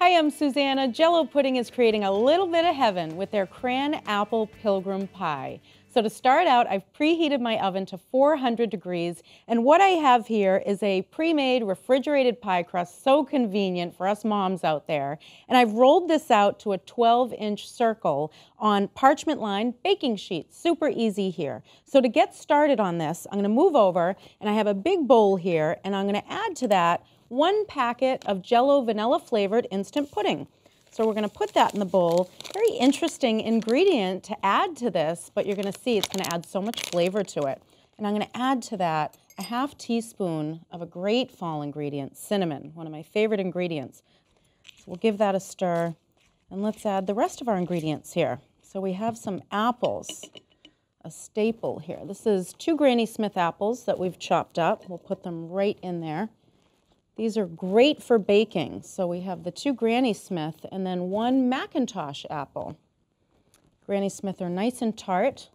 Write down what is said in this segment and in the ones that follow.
Hi, I'm Susanna. JELL-O Pudding is creating a little bit of heaven with their cran apple pilgrim pie. So to start out, I've preheated my oven to 400 degrees, and what I have here is a pre-made refrigerated pie crust, so convenient for us moms out there. And I've rolled this out to a 12-inch circle on parchment-lined baking sheets. Super easy here. So to get started on this, I'm going to move over, and I have a big bowl here, and I'm going to add to that 1 packet of JELL-O vanilla flavored instant pudding. So we're going to put that in the bowl. Very interesting ingredient to add to this, but you're going to see it's going to add so much flavor to it. And I'm going to add to that a ½ teaspoon of a great fall ingredient, cinnamon, one of my favorite ingredients. So we'll give that a stir, and let's add the rest of our ingredients here. So we have some apples, a staple here. This is 2 Granny Smith apples that we've chopped up. We'll put them right in there. These are great for baking. So we have the 2 Granny Smith and then 1 Mcintosh apple. Granny Smith are nice and tart.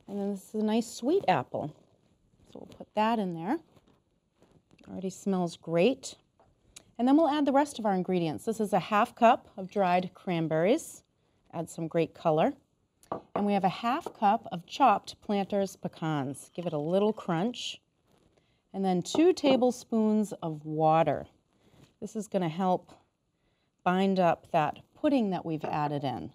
And then this is a nice sweet apple. So we'll put that in there. Already smells great. And then we'll add the rest of our ingredients. This is a ½ cup of dried cranberries. Add some great color. And we have a ½ cup of chopped PLANTERS Pecans. Give it a little crunch. And then 2 tablespoons of water. This is going to help bind up that pudding that we've added in.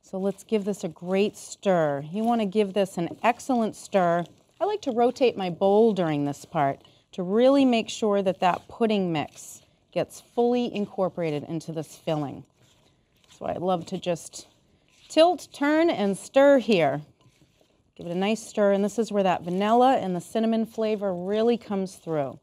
So let's give this a great stir. You want to give this an excellent stir. I like to rotate my bowl during this part to really make sure that that pudding mix gets fully incorporated into this filling. So I love to just tilt, turn, and stir here. Give it a nice stir, and this is where that vanilla and the cinnamon flavor really comes through.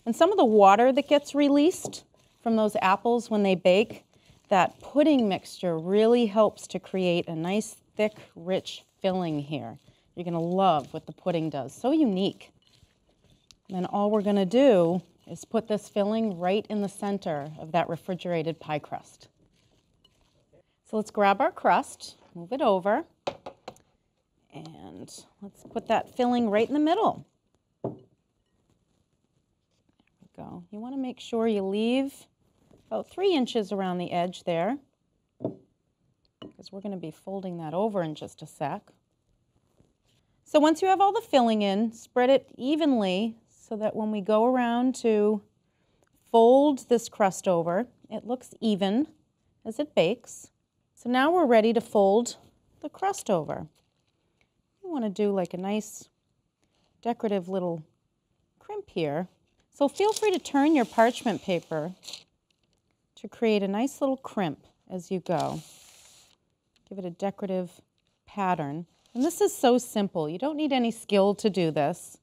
And some of the water that gets released from those apples when they bake, that pudding mixture really helps to create a nice, thick, rich filling here. You're going to love what the pudding does. So unique. And then all we're going to do is put this filling right in the center of that refrigerated pie crust. So let's grab our crust, move it over. And let's put that filling right in the middle. There we go. You want to make sure you leave about 3 inches around the edge there, because we're going to be folding that over in just a sec. So once you have all the filling in, spread it evenly so that when we go around to fold this crust over, it looks even as it bakes. So now we're ready to fold the crust over. You want to do like a nice decorative little crimp here. So feel free to turn your parchment paper to create a nice little crimp as you go. Give it a decorative pattern. And this is so simple. You don't need any skill to do this.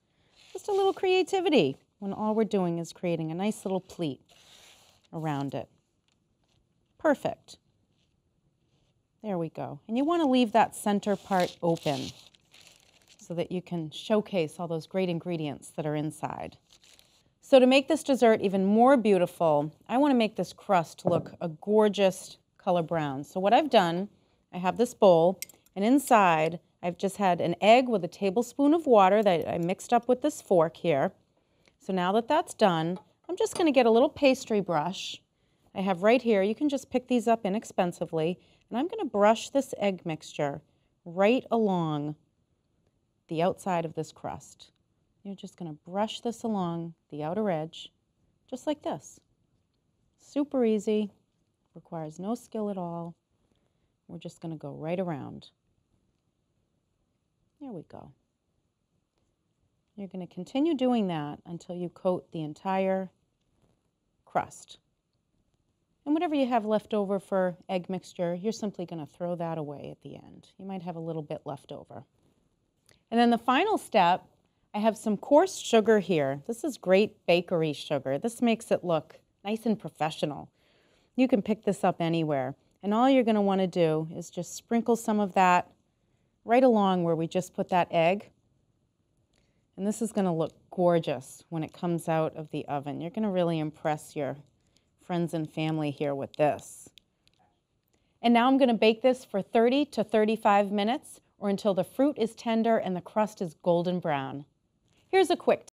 Just a little creativity when all we're doing is creating a nice little pleat around it. Perfect. There we go. And you want to leave that center part open so that you can showcase all those great ingredients that are inside. So to make this dessert even more beautiful, I want to make this crust look a gorgeous color brown. So what I've done, I have this bowl, and inside I've just had an egg with a tablespoon of water that I mixed up with this fork here. So now that that's done, I'm just going to get a little pastry brush I have right here. You can just pick these up inexpensively, and I'm going to brush this egg mixture right along the outside of this crust. You're just going to brush this along the outer edge, just like this. Super easy, requires no skill at all. We're just going to go right around. There we go. You're going to continue doing that until you coat the entire crust. And whatever you have left over for egg mixture, you're simply going to throw that away at the end. You might have a little bit left over. And then the final step, I have some coarse sugar here. This is great bakery sugar. This makes it look nice and professional. You can pick this up anywhere. And all you're going to want to do is just sprinkle some of that right along where we just put that egg. And this is going to look gorgeous when it comes out of the oven. You're going to really impress your friends and family here with this. And now I'm going to bake this for 30 to 35 minutes or until the fruit is tender and the crust is golden brown. Here's a quick